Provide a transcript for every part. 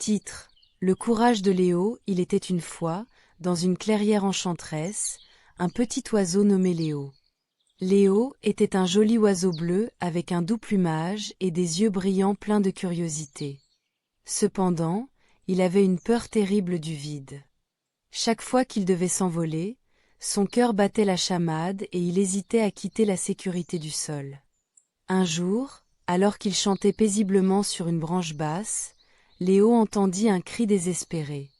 Titre: Le courage de Léo. Il était une fois, dans une clairière enchanteresse, un petit oiseau nommé Léo. Léo était un joli oiseau bleu avec un doux plumage et des yeux brillants pleins de curiosité. Cependant, il avait une peur terrible du vide. Chaque fois qu'il devait s'envoler, son cœur battait la chamade et il hésitait à quitter la sécurité du sol. Un jour, alors qu'il chantait paisiblement sur une branche basse, Léo entendit un cri désespéré.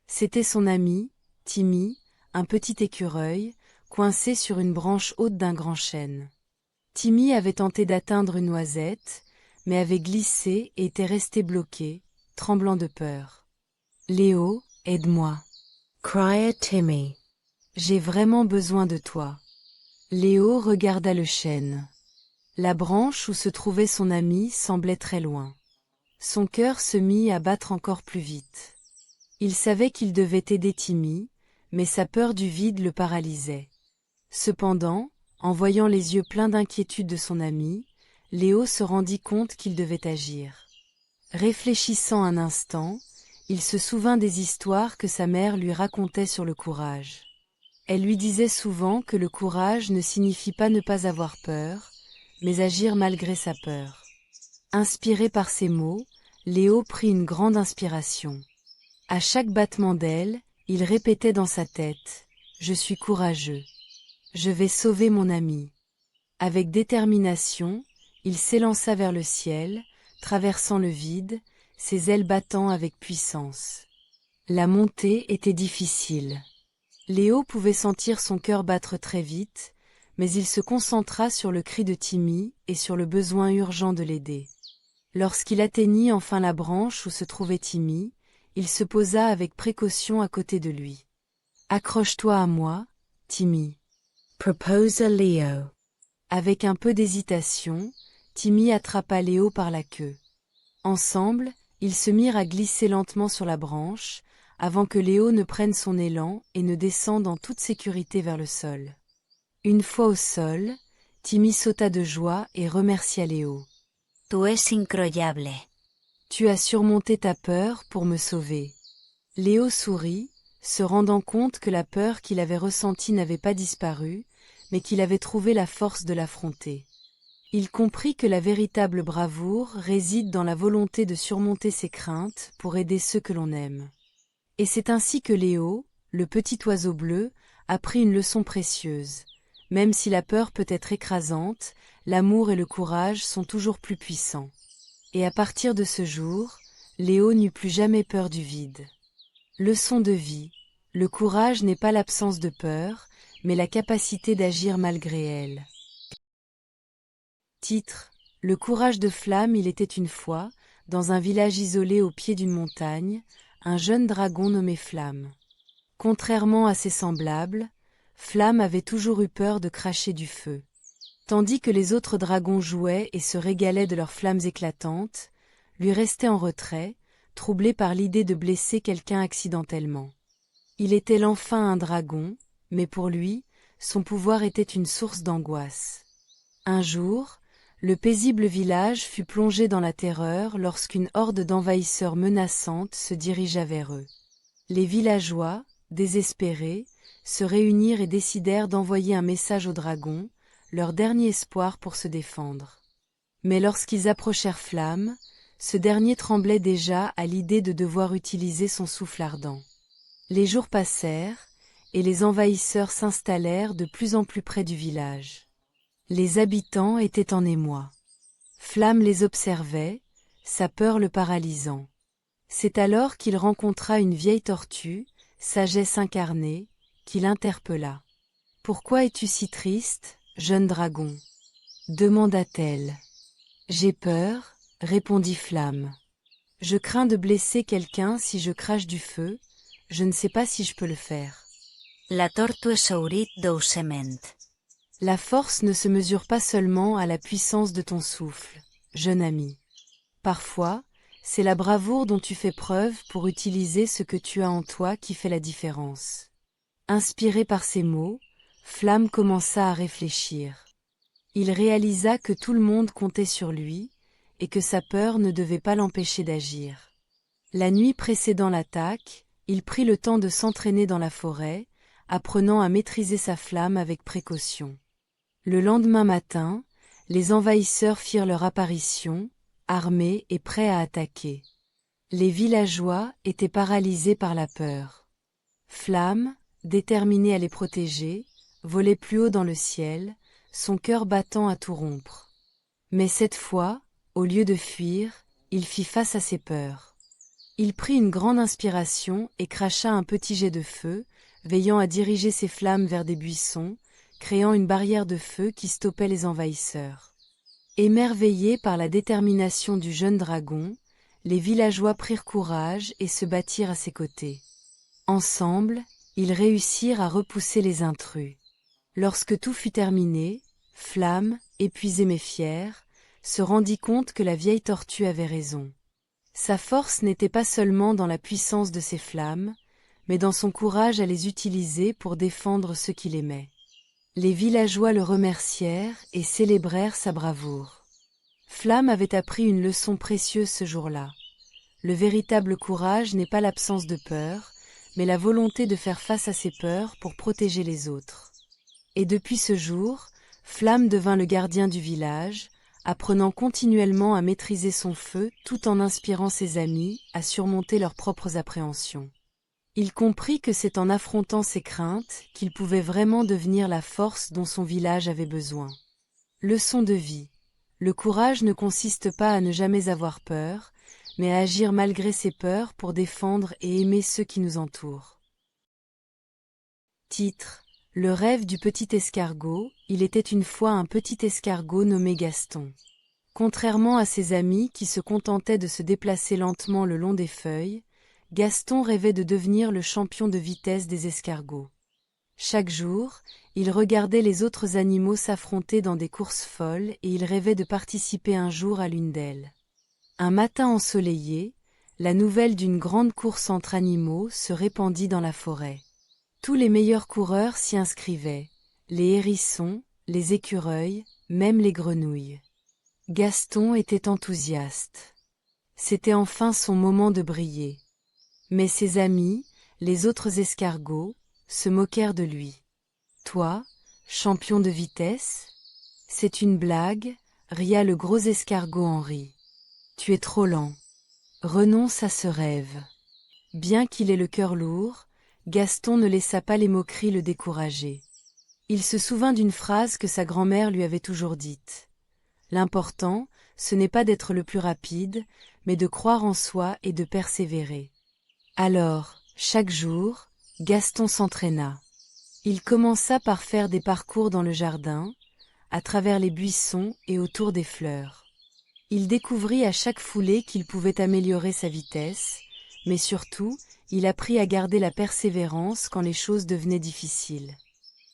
C'était son ami, Timmy, un petit écureuil, coincé sur une branche haute d'un grand chêne. Timmy avait tenté d'atteindre une noisette, mais avait glissé et était resté bloqué, tremblant de peur. « Léo, aide-moi !» criait Timmy. « J'ai vraiment besoin de toi. » Léo regarda le chêne. La branche où se trouvait son ami semblait très loin. Son cœur se mit à battre encore plus vite. Il savait qu'il devait aider Timmy, mais sa peur du vide le paralysait. Cependant, en voyant les yeux pleins d'inquiétude de son ami, Léo se rendit compte qu'il devait agir. Réfléchissant un instant, il se souvint des histoires que sa mère lui racontait sur le courage. Elle lui disait souvent que le courage ne signifie pas ne pas avoir peur, mais agir malgré sa peur. Inspiré par ces mots, Léo prit une grande inspiration. À chaque battement d'aile, il répétait dans sa tête « Je suis courageux. Je vais sauver mon ami. » Avec détermination, il s'élança vers le ciel, traversant le vide, ses ailes battant avec puissance. La montée était difficile. Léo pouvait sentir son cœur battre très vite, mais il se concentra sur le cri de Timmy et sur le besoin urgent de l'aider. Lorsqu'il atteignit enfin la branche où se trouvait Timmy, il se posa avec précaution à côté de lui. « Accroche-toi à moi, Timmy. » proposa Léo. Avec un peu d'hésitation, Timmy attrapa Léo par la queue. Ensemble, ils se mirent à glisser lentement sur la branche, avant que Léo ne prenne son élan et ne descende en toute sécurité vers le sol. Une fois au sol, Timmy sauta de joie et remercia Léo. « Tu es incroyable. Tu as surmonté ta peur pour me sauver. » Léo sourit, se rendant compte que la peur qu'il avait ressentie n'avait pas disparu, mais qu'il avait trouvé la force de l'affronter. Il comprit que la véritable bravoure réside dans la volonté de surmonter ses craintes pour aider ceux que l'on aime. Et c'est ainsi que Léo, le petit oiseau bleu, apprit une leçon précieuse. Même si la peur peut être écrasante, l'amour et le courage sont toujours plus puissants. Et à partir de ce jour, Léo n'eut plus jamais peur du vide. Leçon de vie: le courage n'est pas l'absence de peur, mais la capacité d'agir malgré elle. Titre: Le courage de Flamme. Il était une fois, dans un village isolé au pied d'une montagne, un jeune dragon nommé Flamme. Contrairement à ses semblables, Flamme avait toujours eu peur de cracher du feu. Tandis que les autres dragons jouaient et se régalaient de leurs flammes éclatantes, lui restait en retrait, troublé par l'idée de blesser quelqu'un accidentellement. Il était l'enfant un dragon, mais pour lui, son pouvoir était une source d'angoisse. Un jour, le paisible village fut plongé dans la terreur lorsqu'une horde d'envahisseurs menaçantes se dirigea vers eux. Les villageois, désespérés, se réunirent et décidèrent d'envoyer un message au dragon, leur dernier espoir pour se défendre. Mais lorsqu'ils approchèrent Flamme, ce dernier tremblait déjà à l'idée de devoir utiliser son souffle ardent. Les jours passèrent, et les envahisseurs s'installèrent de plus en plus près du village. Les habitants étaient en émoi. Flamme les observait, sa peur le paralysant. C'est alors qu'il rencontra une vieille tortue, sagesse incarnée, qui l'interpella. « Pourquoi es-tu si triste, jeune dragon ?» demanda-t-elle. « J'ai peur, » répondit Flamme. « Je crains de blesser quelqu'un si je crache du feu, je ne sais pas si je peux le faire. » La tortue sourit doucement. « La force ne se mesure pas seulement à la puissance de ton souffle, jeune ami. Parfois, c'est la bravoure dont tu fais preuve pour utiliser ce que tu as en toi qui fait la différence. » Inspiré par ces mots, Flamme commença à réfléchir. Il réalisa que tout le monde comptait sur lui, et que sa peur ne devait pas l'empêcher d'agir. La nuit précédant l'attaque, il prit le temps de s'entraîner dans la forêt, apprenant à maîtriser sa flamme avec précaution. Le lendemain matin, les envahisseurs firent leur apparition, armés et prêts à attaquer. Les villageois étaient paralysés par la peur. Flamme, déterminé à les protéger, volait plus haut dans le ciel, son cœur battant à tout rompre. Mais cette fois, au lieu de fuir, il fit face à ses peurs. Il prit une grande inspiration et cracha un petit jet de feu, veillant à diriger ses flammes vers des buissons, créant une barrière de feu qui stoppait les envahisseurs. Émerveillés par la détermination du jeune dragon, les villageois prirent courage et se battirent à ses côtés. Ensemble, ils réussirent à repousser les intrus. Lorsque tout fut terminé, Flamme, épuisé mais fier, se rendit compte que la vieille tortue avait raison. Sa force n'était pas seulement dans la puissance de ses flammes, mais dans son courage à les utiliser pour défendre ceux qu'il aimait. Les villageois le remercièrent et célébrèrent sa bravoure. Flamme avait appris une leçon précieuse ce jour-là. Le véritable courage n'est pas l'absence de peur, mais la volonté de faire face à ses peurs pour protéger les autres. Et depuis ce jour, Flamme devint le gardien du village, apprenant continuellement à maîtriser son feu tout en inspirant ses amis à surmonter leurs propres appréhensions. Il comprit que c'est en affrontant ses craintes qu'il pouvait vraiment devenir la force dont son village avait besoin. Leçon de vie. Le courage ne consiste pas à ne jamais avoir peur, mais à agir malgré ses peurs pour défendre et aimer ceux qui nous entourent. Titre: Le rêve du petit escargot. Il était une fois un petit escargot nommé Gaston. Contrairement à ses amis qui se contentaient de se déplacer lentement le long des feuilles, Gaston rêvait de devenir le champion de vitesse des escargots. Chaque jour, il regardait les autres animaux s'affronter dans des courses folles et il rêvait de participer un jour à l'une d'elles. Un matin ensoleillé, la nouvelle d'une grande course entre animaux se répandit dans la forêt. Tous les meilleurs coureurs s'y inscrivaient, les hérissons, les écureuils, même les grenouilles. Gaston était enthousiaste. C'était enfin son moment de briller. Mais ses amis, les autres escargots, se moquèrent de lui. « Toi, champion de vitesse ? C'est une blague, » ria le gros escargot Henri. « Tu es trop lent. Renonce à ce rêve. » Bien qu'il ait le cœur lourd, Gaston ne laissa pas les moqueries le décourager. Il se souvint d'une phrase que sa grand-mère lui avait toujours dite. L'important, ce n'est pas d'être le plus rapide, mais de croire en soi et de persévérer. Alors, chaque jour, Gaston s'entraîna. Il commença par faire des parcours dans le jardin, à travers les buissons et autour des fleurs. Il découvrit à chaque foulée qu'il pouvait améliorer sa vitesse, mais surtout, il apprit à garder la persévérance quand les choses devenaient difficiles.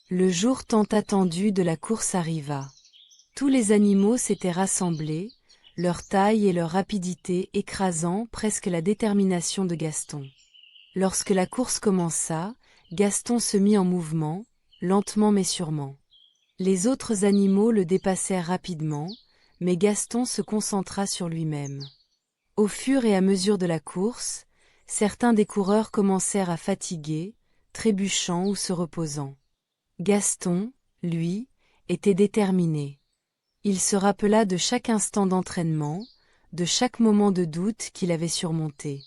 Le jour tant attendu de la course arriva. Tous les animaux s'étaient rassemblés, leur taille et leur rapidité écrasant presque la détermination de Gaston. Lorsque la course commença, Gaston se mit en mouvement, lentement mais sûrement. Les autres animaux le dépassèrent rapidement, mais Gaston se concentra sur lui-même. Au fur et à mesure de la course, certains des coureurs commencèrent à fatiguer, trébuchant ou se reposant. Gaston, lui, était déterminé. Il se rappela de chaque instant d'entraînement, de chaque moment de doute qu'il avait surmonté.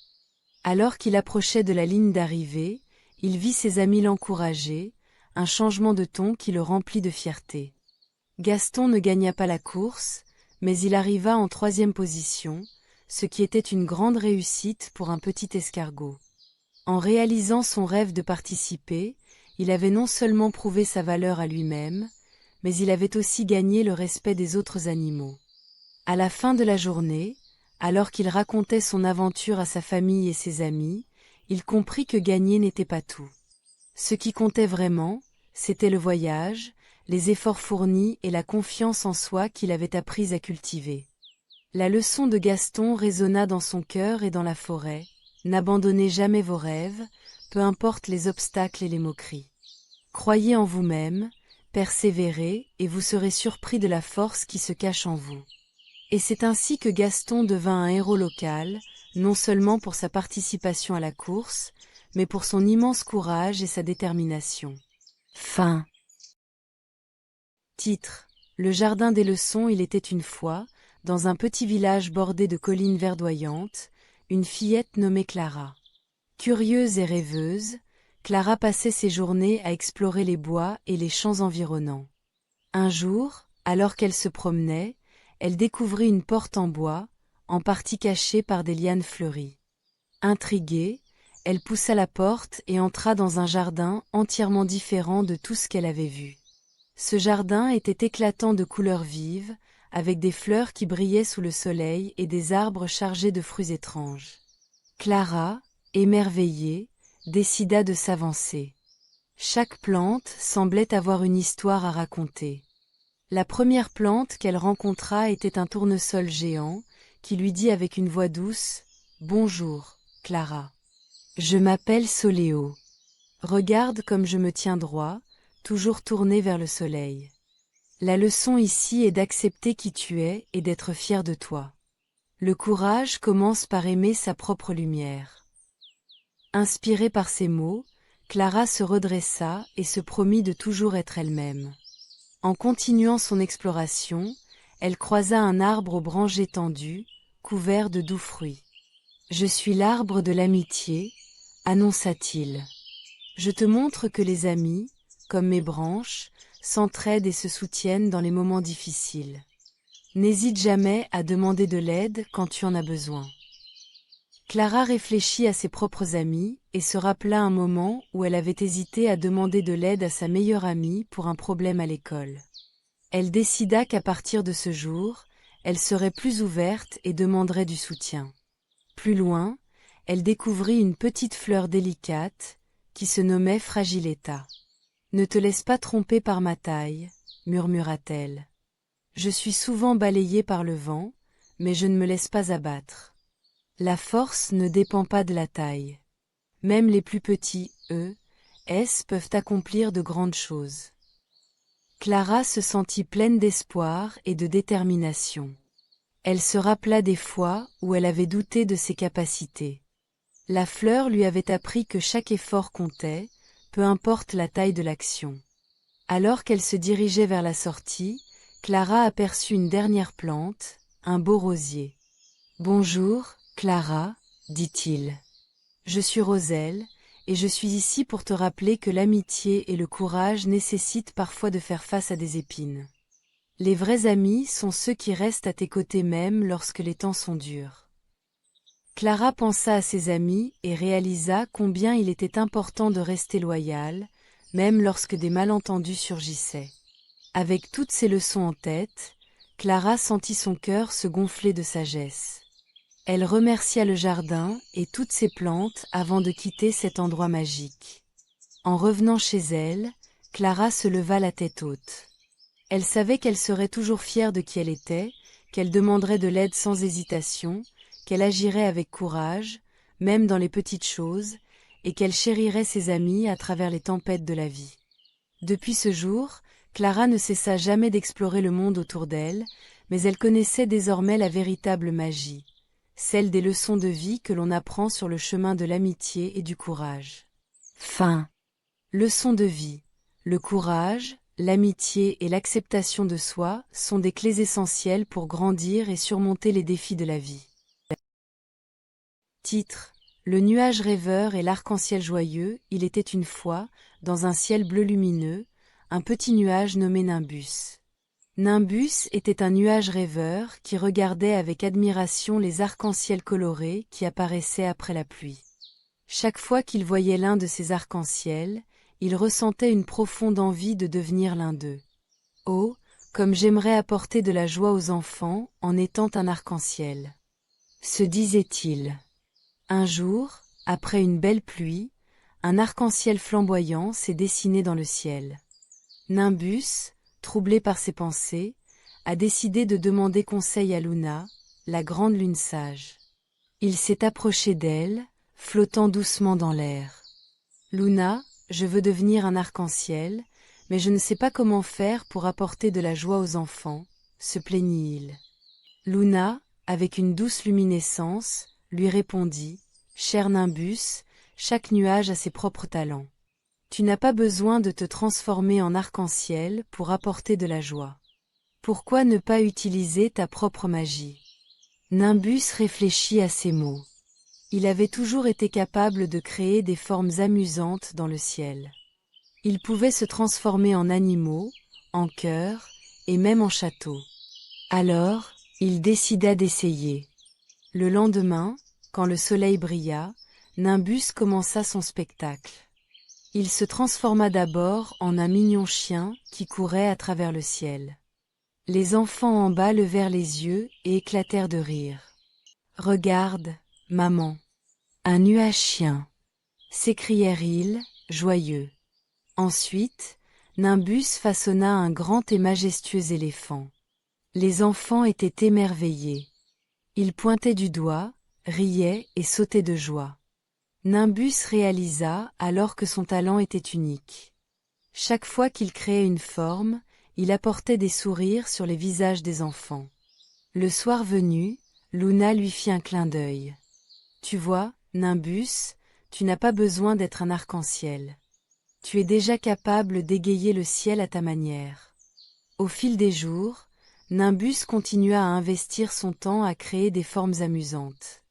Alors qu'il approchait de la ligne d'arrivée, il vit ses amis l'encourager, un changement de ton qui le remplit de fierté. Gaston ne gagna pas la course, mais il arriva en 3e position, ce qui était une grande réussite pour un petit escargot. En réalisant son rêve de participer, il avait non seulement prouvé sa valeur à lui-même, mais il avait aussi gagné le respect des autres animaux. À la fin de la journée, alors qu'il racontait son aventure à sa famille et ses amis, il comprit que gagner n'était pas tout. Ce qui comptait vraiment, c'était le voyage, les efforts fournis et la confiance en soi qu'il avait appris à cultiver. La leçon de Gaston résonna dans son cœur et dans la forêt. N'abandonnez jamais vos rêves, peu importe les obstacles et les moqueries. Croyez en vous-même, persévérez et vous serez surpris de la force qui se cache en vous. Et c'est ainsi que Gaston devint un héros local, non seulement pour sa participation à la course, mais pour son immense courage et sa détermination. Fin. Titre. Le jardin des leçons. Il était une fois, dans un petit village bordé de collines verdoyantes, une fillette nommée Clara. Curieuse et rêveuse, Clara passait ses journées à explorer les bois et les champs environnants. Un jour, alors qu'elle se promenait, elle découvrit une porte en bois, en partie cachée par des lianes fleuries. Intriguée, elle poussa la porte et entra dans un jardin entièrement différent de tout ce qu'elle avait vu. Ce jardin était éclatant de couleurs vives, avec des fleurs qui brillaient sous le soleil et des arbres chargés de fruits étranges. Clara, émerveillée, décida de s'avancer. Chaque plante semblait avoir une histoire à raconter. La première plante qu'elle rencontra était un tournesol géant, qui lui dit avec une voix douce « Bonjour, Clara. Je m'appelle Soléo. Regarde comme je me tiens droit, toujours tourné vers le soleil. La leçon ici est d'accepter qui tu es et d'être fier de toi. Le courage commence par aimer sa propre lumière. » Inspirée par ces mots, Clara se redressa et se promit de toujours être elle-même. En continuant son exploration, elle croisa un arbre aux branches étendues, couvert de doux fruits. « Je suis l'arbre de l'amitié, » annonça-t-il. « Je te montre que les amis, comme mes branches, s'entraident et se soutiennent dans les moments difficiles. N'hésite jamais à demander de l'aide quand tu en as besoin. » Clara réfléchit à ses propres amis et se rappela un moment où elle avait hésité à demander de l'aide à sa meilleure amie pour un problème à l'école. Elle décida qu'à partir de ce jour, elle serait plus ouverte et demanderait du soutien. Plus loin, elle découvrit une petite fleur délicate, qui se nommait Fragiletta. « Ne te laisse pas tromper par ma taille, » murmura-t-elle. « Je suis souvent balayée par le vent, mais je ne me laisse pas abattre. La force ne dépend pas de la taille. Même les plus petits, peuvent accomplir de grandes choses. » Clara se sentit pleine d'espoir et de détermination. Elle se rappela des fois où elle avait douté de ses capacités. La fleur lui avait appris que chaque effort comptait, peu importe la taille de l'action. Alors qu'elle se dirigeait vers la sortie, Clara aperçut une dernière plante, un beau rosier. « Bonjour, Clara, » dit-il. « Je suis Roselle, et je suis ici pour te rappeler que l'amitié et le courage nécessitent parfois de faire face à des épines. Les vrais amis sont ceux qui restent à tes côtés même lorsque les temps sont durs. » Clara pensa à ses amis et réalisa combien il était important de rester loyal, même lorsque des malentendus surgissaient. Avec toutes ces leçons en tête, Clara sentit son cœur se gonfler de sagesse. Elle remercia le jardin et toutes ses plantes avant de quitter cet endroit magique. En revenant chez elle, Clara se leva la tête haute. Elle savait qu'elle serait toujours fière de qui elle était, qu'elle demanderait de l'aide sans hésitation, qu'elle agirait avec courage, même dans les petites choses, et qu'elle chérirait ses amis à travers les tempêtes de la vie. Depuis ce jour, Clara ne cessa jamais d'explorer le monde autour d'elle, mais elle connaissait désormais la véritable magie, celle des leçons de vie que l'on apprend sur le chemin de l'amitié et du courage. Fin. Leçons de vie. Le courage, l'amitié et l'acceptation de soi sont des clés essentielles pour grandir et surmonter les défis de la vie. Titre. Le nuage rêveur et l'arc-en-ciel joyeux. Il était une fois, dans un ciel bleu lumineux, un petit nuage nommé Nimbus. Nimbus était un nuage rêveur qui regardait avec admiration les arcs-en-ciel colorés qui apparaissaient après la pluie. Chaque fois qu'il voyait l'un de ces arcs-en-ciel, il ressentait une profonde envie de devenir l'un d'eux. « Oh, comme j'aimerais apporter de la joie aux enfants en étant un arc-en-ciel !» se disait-il. Un jour, après une belle pluie, un arc-en-ciel flamboyant s'est dessiné dans le ciel. Nimbus, troublé par ses pensées, a décidé de demander conseil à Luna, la grande lune sage. Il s'est approché d'elle, flottant doucement dans l'air. « Luna, je veux devenir un arc-en-ciel, mais je ne sais pas comment faire pour apporter de la joie aux enfants, » se plaignit-il. Luna, avec une douce luminescence, lui répondit, « Cher Nimbus, chaque nuage a ses propres talents. Tu n'as pas besoin de te transformer en arc-en-ciel pour apporter de la joie. Pourquoi ne pas utiliser ta propre magie ?» Nimbus réfléchit à ces mots. Il avait toujours été capable de créer des formes amusantes dans le ciel. Il pouvait se transformer en animaux, en cœurs, et même en châteaux. Alors, il décida d'essayer. Le lendemain, quand le soleil brilla, Nimbus commença son spectacle. Il se transforma d'abord en un mignon chien qui courait à travers le ciel. Les enfants en bas levèrent les yeux et éclatèrent de rire. « Regarde, maman, un nuage chien !» s'écrièrent-ils, joyeux. Ensuite, Nimbus façonna un grand et majestueux éléphant. Les enfants étaient émerveillés. Ils pointaient du doigt, riaient et sautaient de joie. Nimbus réalisa alors que son talent était unique. Chaque fois qu'il créait une forme, il apportait des sourires sur les visages des enfants. Le soir venu, Luna lui fit un clin d'œil. « Tu vois, Nimbus, tu n'as pas besoin d'être un arc-en-ciel. Tu es déjà capable d'égayer le ciel à ta manière. » Au fil des jours, Nimbus continua à investir son temps à créer des formes amusantes.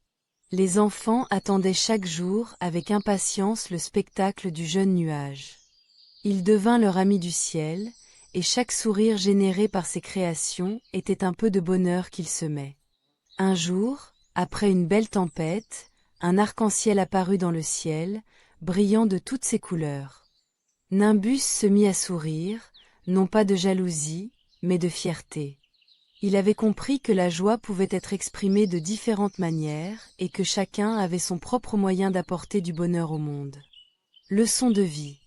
Les enfants attendaient chaque jour avec impatience le spectacle du jeune nuage. Il devint leur ami du ciel, et chaque sourire généré par ses créations était un peu de bonheur qu'il semait. Un jour, après une belle tempête, un arc-en-ciel apparut dans le ciel, brillant de toutes ses couleurs. Nimbus se mit à sourire, non pas de jalousie, mais de fierté. Il avait compris que la joie pouvait être exprimée de différentes manières et que chacun avait son propre moyen d'apporter du bonheur au monde. Leçon de vie.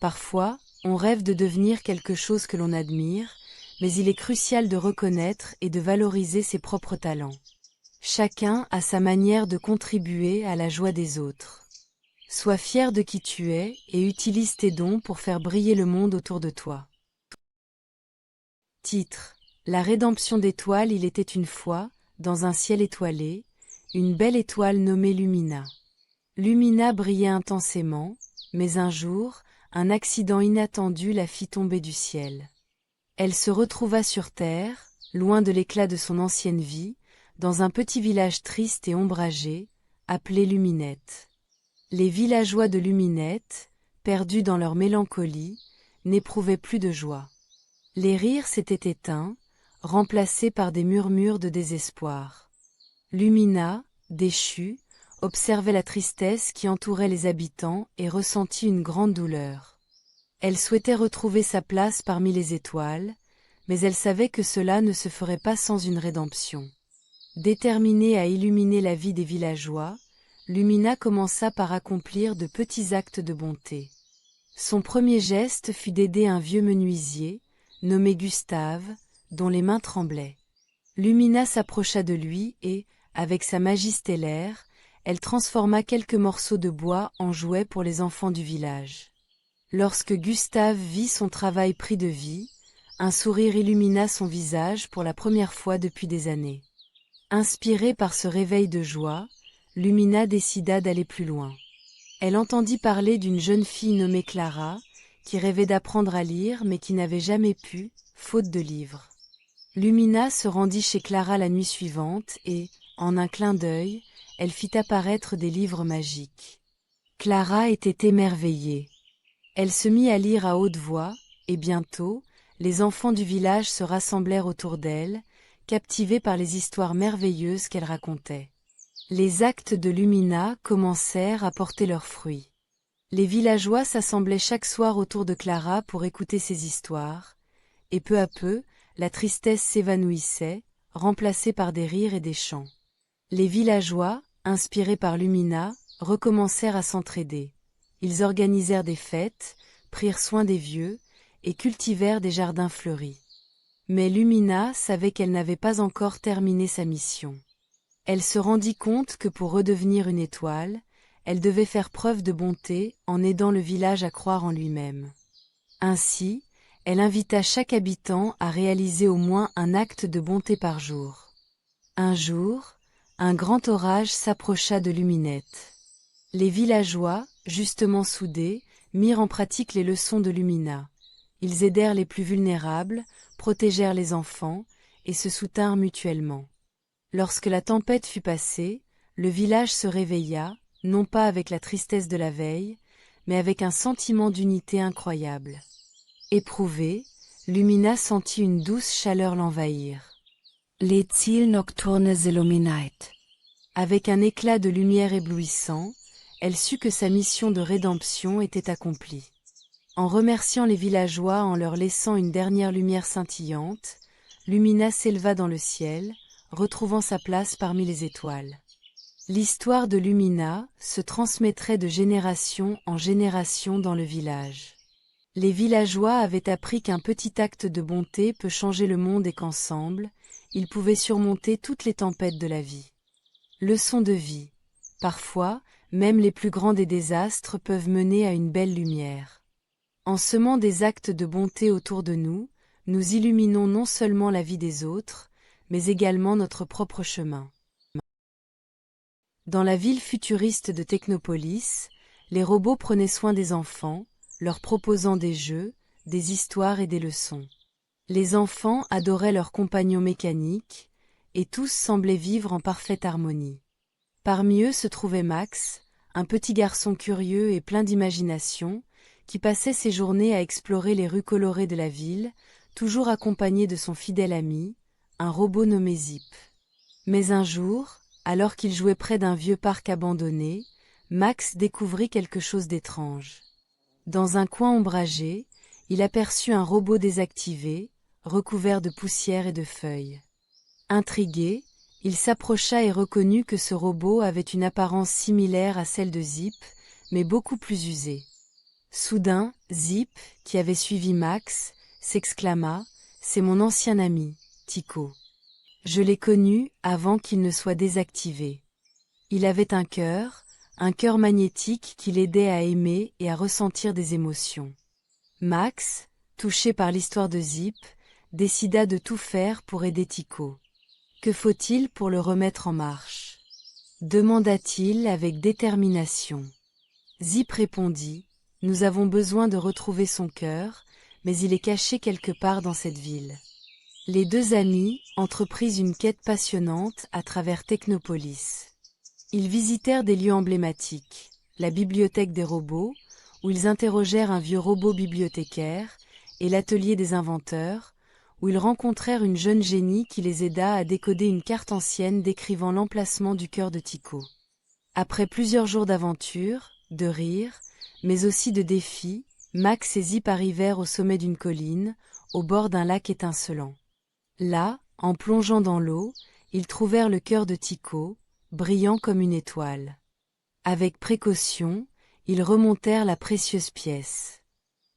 Parfois, on rêve de devenir quelque chose que l'on admire, mais il est crucial de reconnaître et de valoriser ses propres talents. Chacun a sa manière de contribuer à la joie des autres. Sois fier de qui tu es et utilise tes dons pour faire briller le monde autour de toi. Titre: La rédemption d'étoiles. Il était une fois, dans un ciel étoilé, une belle étoile nommée Lumina. Lumina brillait intensément, mais un jour, un accident inattendu la fit tomber du ciel. Elle se retrouva sur terre, loin de l'éclat de son ancienne vie, dans un petit village triste et ombragé, appelé Luminette. Les villageois de Luminette, perdus dans leur mélancolie, n'éprouvaient plus de joie. Les rires s'étaient éteints, remplacés par des murmures de désespoir. Lumina, déchue, observait la tristesse qui entourait les habitants et ressentit une grande douleur. Elle souhaitait retrouver sa place parmi les étoiles, mais elle savait que cela ne se ferait pas sans une rédemption. Déterminée à illuminer la vie des villageois, Lumina commença par accomplir de petits actes de bonté. Son premier geste fut d'aider un vieux menuisier, nommé Gustave, dont les mains tremblaient. Lumina s'approcha de lui et, avec sa magie stellaire, elle transforma quelques morceaux de bois en jouets pour les enfants du village. Lorsque Gustave vit son travail pris de vie, un sourire illumina son visage pour la première fois depuis des années. Inspirée par ce réveil de joie, Lumina décida d'aller plus loin. Elle entendit parler d'une jeune fille nommée Clara, qui rêvait d'apprendre à lire mais qui n'avait jamais pu, faute de livres. Lumina se rendit chez Clara la nuit suivante et, en un clin d'œil, elle fit apparaître des livres magiques. Clara était émerveillée. Elle se mit à lire à haute voix, et bientôt, les enfants du village se rassemblèrent autour d'elle, captivés par les histoires merveilleuses qu'elle racontait. Les actes de Lumina commencèrent à porter leurs fruits. Les villageois s'assemblaient chaque soir autour de Clara pour écouter ses histoires, et peu à peu, la tristesse s'évanouissait, remplacée par des rires et des chants. Les villageois, inspirés par Lumina, recommencèrent à s'entraider. Ils organisèrent des fêtes, prirent soin des vieux, et cultivèrent des jardins fleuris. Mais Lumina savait qu'elle n'avait pas encore terminé sa mission. Elle se rendit compte que pour redevenir une étoile, elle devait faire preuve de bonté en aidant le village à croire en lui-même. Ainsi, elle invita chaque habitant à réaliser au moins un acte de bonté par jour. Un jour, Un grand orage s'approcha de Luminette. Les villageois, justement soudés, mirent en pratique les leçons de Lumina. Ils aidèrent les plus vulnérables, protégèrent les enfants, et se soutinrent mutuellement. Lorsque la tempête fut passée, le village se réveilla, non pas avec la tristesse de la veille, mais avec un sentiment d'unité incroyable. Éprouvée, Lumina sentit une douce chaleur l'envahir. Les Ziel nocturne Illuminate. Avec un éclat de lumière éblouissant, elle sut que sa mission de rédemption était accomplie. En remerciant les villageois en leur laissant une dernière lumière scintillante, Lumina s'éleva dans le ciel, retrouvant sa place parmi les étoiles. L'histoire de Lumina se transmettrait de génération en génération dans le village. Les villageois avaient appris qu'un petit acte de bonté peut changer le monde et qu'ensemble, ils pouvaient surmonter toutes les tempêtes de la vie. Leçon de vie. Parfois, même les plus grands des désastres peuvent mener à une belle lumière. En semant des actes de bonté autour de nous, nous illuminons non seulement la vie des autres, mais également notre propre chemin. Dans la ville futuriste de Technopolis, les robots prenaient soin des enfants, leur proposant des jeux, des histoires et des leçons. Les enfants adoraient leurs compagnons mécaniques, et tous semblaient vivre en parfaite harmonie. Parmi eux se trouvait Max, un petit garçon curieux et plein d'imagination, qui passait ses journées à explorer les rues colorées de la ville, toujours accompagné de son fidèle ami, un robot nommé Zip. Mais un jour, alors qu'il jouait près d'un vieux parc abandonné, Max découvrit quelque chose d'étrange. Dans un coin ombragé, il aperçut un robot désactivé, recouvert de poussière et de feuilles. Intrigué, il s'approcha et reconnut que ce robot avait une apparence similaire à celle de Zip, mais beaucoup plus usée. Soudain, Zip, qui avait suivi Max, s'exclama « C'est mon ancien ami, Tico. Je l'ai connu avant qu'il ne soit désactivé. Il avait un cœur magnétique qui l'aidait à aimer et à ressentir des émotions. » Max, touché par l'histoire de Zip, décida de tout faire pour aider Tico. Que faut-il pour le remettre en marche? Demanda-t-il avec détermination. Zip répondit, « Nous avons besoin de retrouver son cœur, mais il est caché quelque part dans cette ville. » Les deux amis entreprirent une quête passionnante à travers Technopolis. Ils visitèrent des lieux emblématiques, la bibliothèque des robots, où ils interrogèrent un vieux robot bibliothécaire, et l'atelier des inventeurs, où ils rencontrèrent une jeune génie qui les aida à décoder une carte ancienne décrivant l'emplacement du cœur de Tico. Après plusieurs jours d'aventure, de rires, mais aussi de défis, Max et Zip arrivèrent au sommet d'une colline, au bord d'un lac étincelant. Là, en plongeant dans l'eau, ils trouvèrent le cœur de Tico, brillant comme une étoile. Avec précaution, ils remontèrent la précieuse pièce.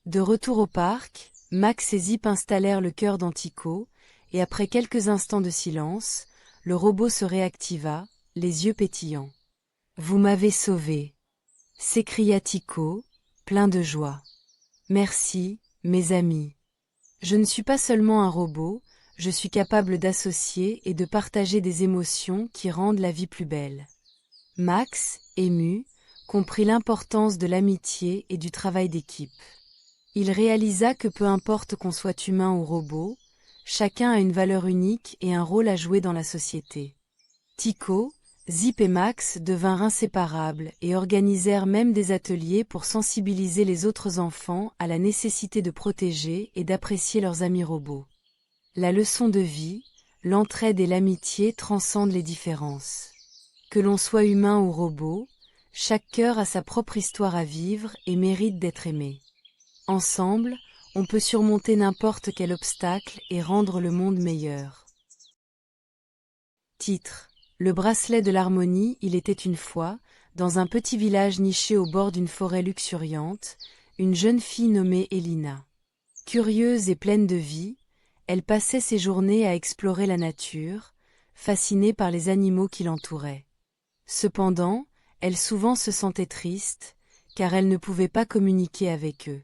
De retour au parc, Max et Zip installèrent le cœur dans Tico, et après quelques instants de silence, le robot se réactiva, les yeux pétillants. « Vous m'avez sauvé !» s'écria Tico, plein de joie. « Merci, mes amis. Je ne suis pas seulement un robot, je suis capable d'associer et de partager des émotions qui rendent la vie plus belle. » Max, ému, comprit l'importance de l'amitié et du travail d'équipe. Il réalisa que peu importe qu'on soit humain ou robot, chacun a une valeur unique et un rôle à jouer dans la société. Tico, Zip et Max devinrent inséparables et organisèrent même des ateliers pour sensibiliser les autres enfants à la nécessité de protéger et d'apprécier leurs amis robots. La leçon de vie, l'entraide et l'amitié transcendent les différences. Que l'on soit humain ou robot, chaque cœur a sa propre histoire à vivre et mérite d'être aimé. Ensemble, on peut surmonter n'importe quel obstacle et rendre le monde meilleur. Titre: Le bracelet de l'harmonie. Il était une fois, dans un petit village niché au bord d'une forêt luxuriante, une jeune fille nommée Elina. Curieuse et pleine de vie, elle passait ses journées à explorer la nature, fascinée par les animaux qui l'entouraient. Cependant, elle souvent se sentait triste, car elle ne pouvait pas communiquer avec eux.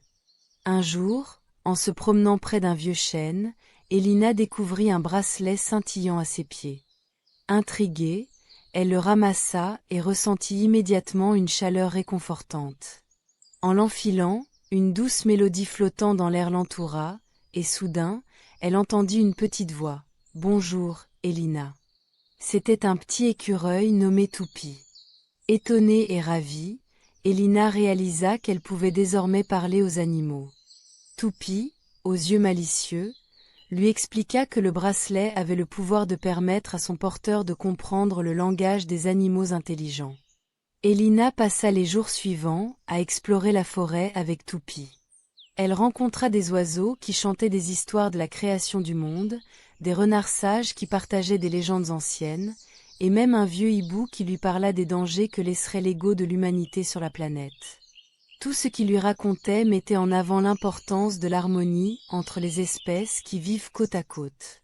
Un jour, en se promenant près d'un vieux chêne, Elina découvrit un bracelet scintillant à ses pieds. Intriguée, Elle le ramassa et ressentit immédiatement une chaleur réconfortante. En l'enfilant, une douce mélodie flottant dans l'air l'entoura, et soudain, elle entendit une petite voix. « Bonjour, Elina. » C'était un petit écureuil nommé Toupie. Étonnée et ravie, Elina réalisa qu'elle pouvait désormais parler aux animaux. Toupie, aux yeux malicieux, lui expliqua que le bracelet avait le pouvoir de permettre à son porteur de comprendre le langage des animaux intelligents. Elina passa les jours suivants à explorer la forêt avec Toupie. Elle rencontra des oiseaux qui chantaient des histoires de la création du monde, des renards sages qui partageaient des légendes anciennes, et même un vieux hibou qui lui parla des dangers que laisserait l'ego de l'humanité sur la planète. Tout ce qu'il lui racontait mettait en avant l'importance de l'harmonie entre les espèces qui vivent côte à côte.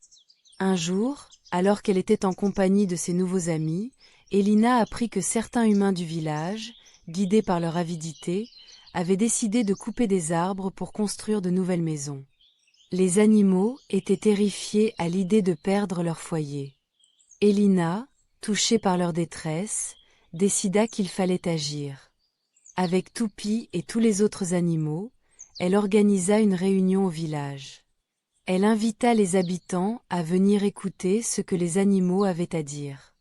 Un jour, alors qu'elle était en compagnie de ses nouveaux amis, Elina apprit que certains humains du village, guidés par leur avidité, avaient décidé de couper des arbres pour construire de nouvelles maisons. Les animaux étaient terrifiés à l'idée de perdre leur foyer. Elina, touchée par leur détresse, décida qu'il fallait agir. Avec Toupie et tous les autres animaux, elle organisa une réunion au village. Elle invita les habitants à venir écouter ce que les animaux avaient à dire.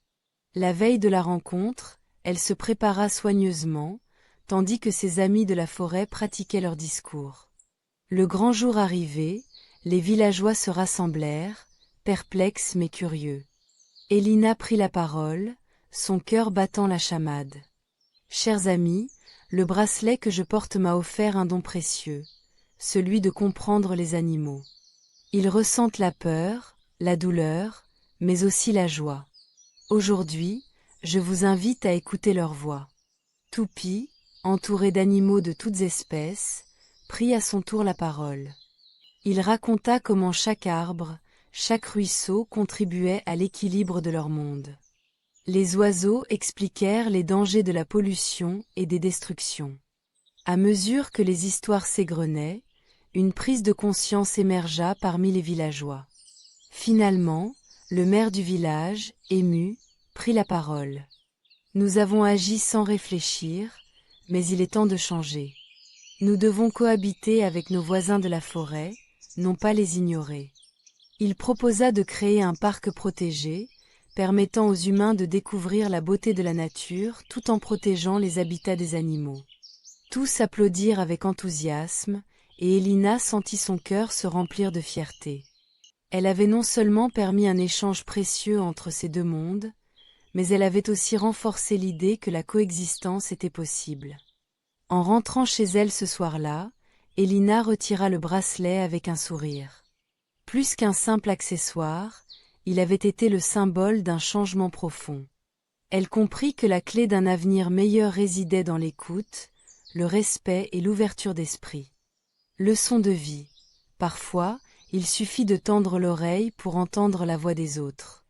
La veille de la rencontre, elle se prépara soigneusement, tandis que ses amis de la forêt pratiquaient leur discours. Le grand jour arrivé, les villageois se rassemblèrent, perplexes mais curieux. Elina prit la parole, son cœur battant la chamade. « Chers amis, le bracelet que je porte m'a offert un don précieux, celui de comprendre les animaux. Ils ressentent la peur, la douleur, mais aussi la joie. Aujourd'hui, je vous invite à écouter leur voix. » Toupie, entouré d'animaux de toutes espèces, prit à son tour la parole. Il raconta comment chaque arbre, chaque ruisseau contribuait à l'équilibre de leur monde. Les oiseaux expliquèrent les dangers de la pollution et des destructions. À mesure que les histoires s'égrenaient, une prise de conscience émergea parmi les villageois. Finalement, le maire du village, ému, prit la parole. « Nous avons agi sans réfléchir, mais il est temps de changer. Nous devons cohabiter avec nos voisins de la forêt, non pas les ignorer. » Il proposa de créer un parc protégé, permettant aux humains de découvrir la beauté de la nature tout en protégeant les habitats des animaux. Tous applaudirent avec enthousiasme, et Elina sentit son cœur se remplir de fierté. Elle avait non seulement permis un échange précieux entre ces deux mondes, mais elle avait aussi renforcé l'idée que la coexistence était possible. En rentrant chez elle ce soir-là, Elina retira le bracelet avec un sourire. Plus qu'un simple accessoire, il avait été le symbole d'un changement profond. Elle comprit que la clé d'un avenir meilleur résidait dans l'écoute, le respect et l'ouverture d'esprit. Leçon de vie. Parfois, il suffit de tendre l'oreille pour entendre la voix des autres.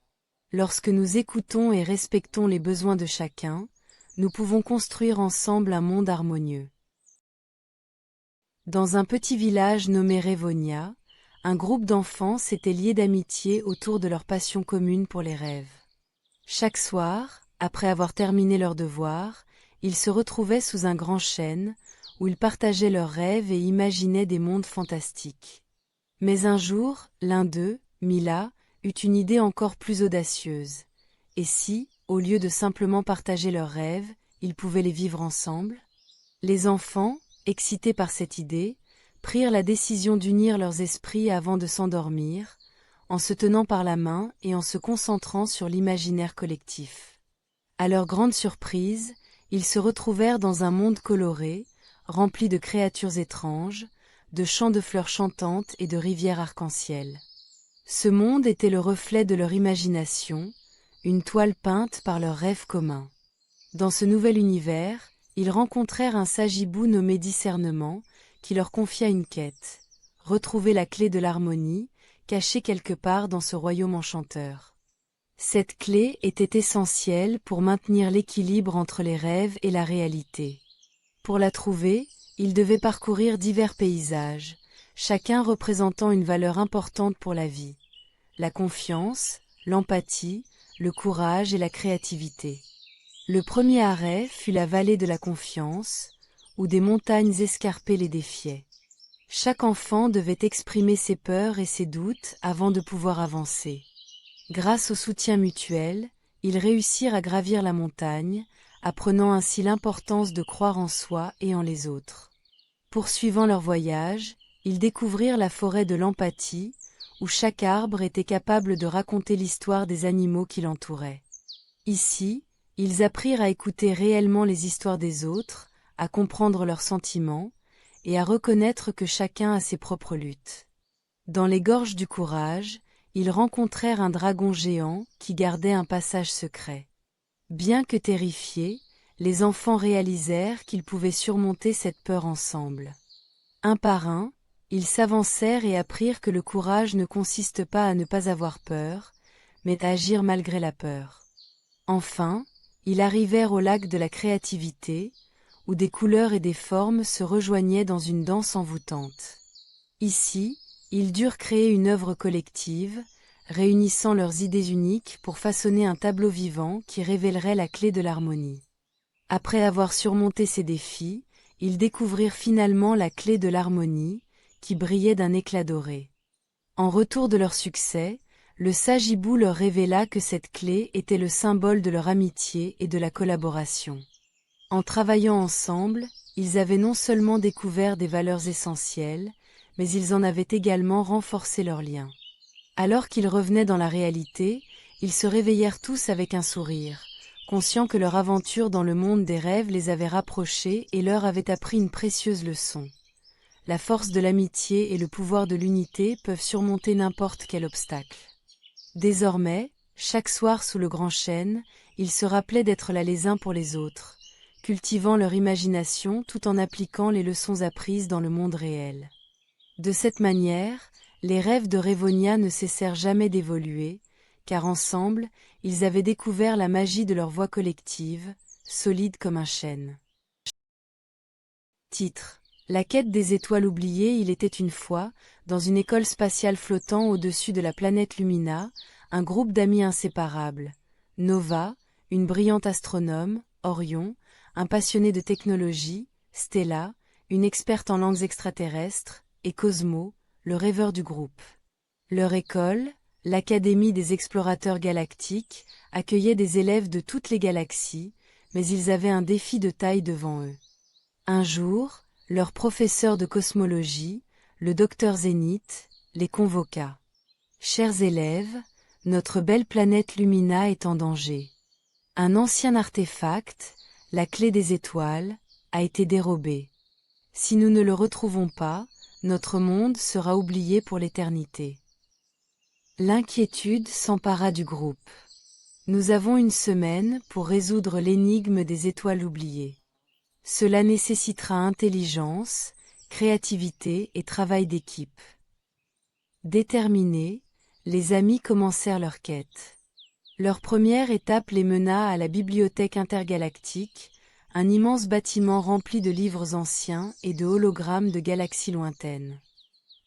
Lorsque nous écoutons et respectons les besoins de chacun, nous pouvons construire ensemble un monde harmonieux. Dans un petit village nommé Révonia, un groupe d'enfants s'était lié d'amitié autour de leur passion commune pour les rêves. Chaque soir, après avoir terminé leurs devoirs, ils se retrouvaient sous un grand chêne, où ils partageaient leurs rêves et imaginaient des mondes fantastiques. Mais un jour, l'un d'eux, Mila, eut une idée encore plus audacieuse. Et si, au lieu de simplement partager leurs rêves, ils pouvaient les vivre ensemble? Les enfants, excités par cette idée, prirent la décision d'unir leurs esprits avant de s'endormir, en se tenant par la main et en se concentrant sur l'imaginaire collectif. À leur grande surprise, ils se retrouvèrent dans un monde coloré, rempli de créatures étranges, de champs de fleurs chantantes et de rivières arc-en-ciel. Ce monde était le reflet de leur imagination, une toile peinte par leurs rêves communs. Dans ce nouvel univers, ils rencontrèrent un sage hibou nommé Discernement, qui leur confia une quête, retrouver la clé de l'harmonie, cachée quelque part dans ce royaume enchanteur. Cette clé était essentielle pour maintenir l'équilibre entre les rêves et la réalité. Pour la trouver, ils devaient parcourir divers paysages, chacun représentant une valeur importante pour la vie. La confiance, l'empathie, le courage et la créativité. Le premier arrêt fut la vallée de la confiance, où des montagnes escarpées les défiaient. Chaque enfant devait exprimer ses peurs et ses doutes avant de pouvoir avancer. Grâce au soutien mutuel, ils réussirent à gravir la montagne, apprenant ainsi l'importance de croire en soi et en les autres. Poursuivant leur voyage, ils découvrirent la forêt de l'empathie, où chaque arbre était capable de raconter l'histoire des animaux qui l'entouraient. Ici, ils apprirent à écouter réellement les histoires des autres, à comprendre leurs sentiments, et à reconnaître que chacun a ses propres luttes. Dans les gorges du courage, ils rencontrèrent un dragon géant qui gardait un passage secret. Bien que terrifiés, les enfants réalisèrent qu'ils pouvaient surmonter cette peur ensemble. Un par un, ils s'avancèrent et apprirent que le courage ne consiste pas à ne pas avoir peur, mais à agir malgré la peur. Enfin, ils arrivèrent au lac de la créativité, où des couleurs et des formes se rejoignaient dans une danse envoûtante. Ici, ils durent créer une œuvre collective, réunissant leurs idées uniques pour façonner un tableau vivant qui révélerait la clé de l'harmonie. Après avoir surmonté ces défis, ils découvrirent finalement la clé de l'harmonie, qui brillait d'un éclat doré. En retour de leur succès, le sage hibou leur révéla que cette clé était le symbole de leur amitié et de la collaboration. En travaillant ensemble, ils avaient non seulement découvert des valeurs essentielles, mais ils en avaient également renforcé leurs liens. Alors qu'ils revenaient dans la réalité, ils se réveillèrent tous avec un sourire, conscients que leur aventure dans le monde des rêves les avait rapprochés et leur avait appris une précieuse leçon. La force de l'amitié et le pouvoir de l'unité peuvent surmonter n'importe quel obstacle. Désormais, chaque soir sous le grand chêne, ils se rappelaient d'être là les uns pour les autres, cultivant leur imagination tout en appliquant les leçons apprises dans le monde réel. De cette manière, les rêves de Rayvonia ne cessèrent jamais d'évoluer, car ensemble, ils avaient découvert la magie de leur voix collective, solide comme un chêne. Titre: La quête des étoiles oubliées. Il était une fois, dans une école spatiale flottant au-dessus de la planète Lumina, un groupe d'amis inséparables. Nova, une brillante astronome, Orion, un passionné de technologie, Stella, une experte en langues extraterrestres, et Cosmo, le rêveur du groupe. Leur école, l'Académie des explorateurs galactiques, accueillait des élèves de toutes les galaxies, mais ils avaient un défi de taille devant eux. Un jour, leur professeur de cosmologie, le docteur Zénith, les convoqua. « Chers élèves, notre belle planète Lumina est en danger. Un ancien artefact, la clé des étoiles, a été dérobé. Si nous ne le retrouvons pas, notre monde sera oublié pour l'éternité. » L'inquiétude s'empara du groupe. Nous avons une semaine pour résoudre l'énigme des étoiles oubliées. Cela nécessitera intelligence, créativité et travail d'équipe. Déterminés, les amis commencèrent leur quête. Leur première étape les mena à la Bibliothèque intergalactique, un immense bâtiment rempli de livres anciens et de hologrammes de galaxies lointaines.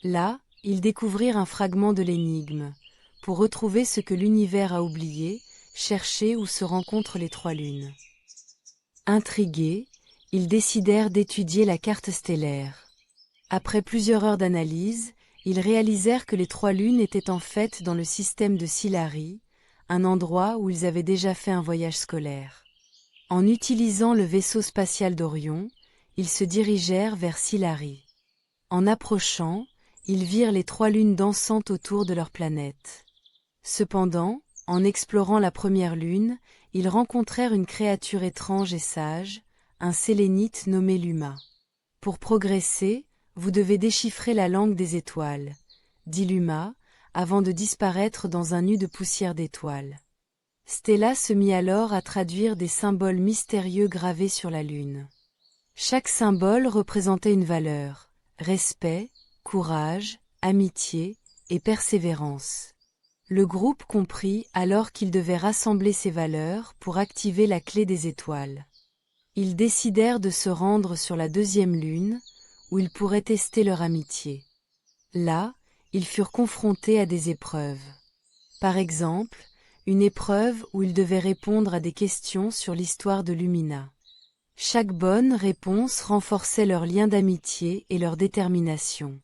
Là, ils découvrirent un fragment de l'énigme, pour retrouver ce que l'univers a oublié, chercher où se rencontrent les trois lunes. Intrigués, ils décidèrent d'étudier la carte stellaire. Après plusieurs heures d'analyse, ils réalisèrent que les trois lunes étaient en fait dans le système de Silari, un endroit où ils avaient déjà fait un voyage scolaire. En utilisant le vaisseau spatial d'Orion, ils se dirigèrent vers Silari. En approchant, ils virent les trois lunes dansantes autour de leur planète. Cependant, en explorant la première lune, ils rencontrèrent une créature étrange et sage, un sélénite nommé Luma. « Pour progresser, vous devez déchiffrer la langue des étoiles, » dit Luma, avant de disparaître dans un nu de poussière d'étoiles. Stella se mit alors à traduire des symboles mystérieux gravés sur la lune. Chaque symbole représentait une valeur: respect, courage, amitié et persévérance. Le groupe comprit alors qu'ils devaient rassembler ces valeurs pour activer la clé des étoiles. Ils décidèrent de se rendre sur la deuxième lune, où ils pourraient tester leur amitié. Là, ils furent confrontés à des épreuves. Par exemple, une épreuve où ils devaient répondre à des questions sur l'histoire de Lumina. Chaque bonne réponse renforçait leur lien d'amitié et leur détermination.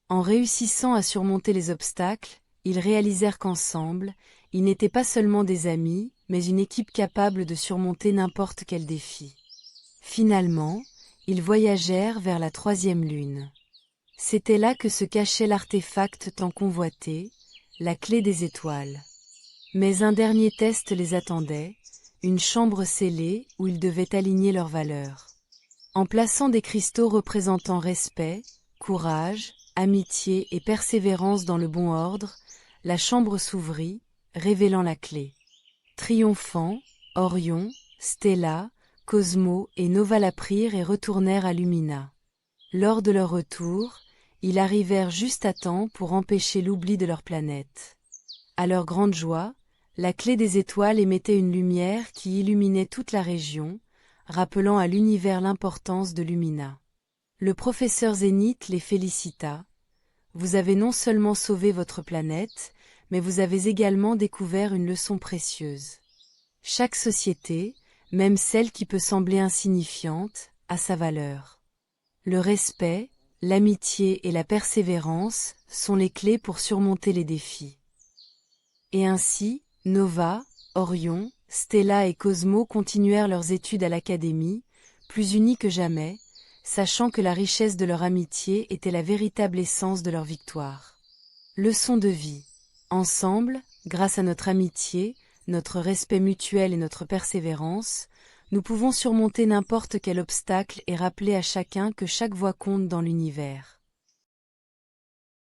En réussissant à surmonter les obstacles, ils réalisèrent qu'ensemble, ils n'étaient pas seulement des amis, mais une équipe capable de surmonter n'importe quel défi. Finalement, ils voyagèrent vers la 3e lune. C'était là que se cachait l'artefact tant convoité, la clé des étoiles. Mais un dernier test les attendait, une chambre scellée où ils devaient aligner leurs valeurs. En plaçant des cristaux représentant respect, courage, amitié et persévérance dans le bon ordre, la chambre s'ouvrit, révélant la clé. Triomphant, Orion, Stella, Cosmo et Nova la prirent et retournèrent à Lumina. Lors de leur retour, ils arrivèrent juste à temps pour empêcher l'oubli de leur planète. À leur grande joie, la clé des étoiles émettait une lumière qui illuminait toute la région, rappelant à l'univers l'importance de Lumina. Le professeur Zénith les félicita. Vous avez non seulement sauvé votre planète, mais vous avez également découvert une leçon précieuse. Chaque société, même celle qui peut sembler insignifiante, a sa valeur. Le respect, l'amitié et la persévérance sont les clés pour surmonter les défis. Et ainsi, Nova, Orion, Stella et Cosmo continuèrent leurs études à l'académie, plus unis que jamais, sachant que la richesse de leur amitié était la véritable essence de leur victoire. Leçon de vie. Ensemble, grâce à notre amitié, notre respect mutuel et notre persévérance, nous pouvons surmonter n'importe quel obstacle et rappeler à chacun que chaque voix compte dans l'univers.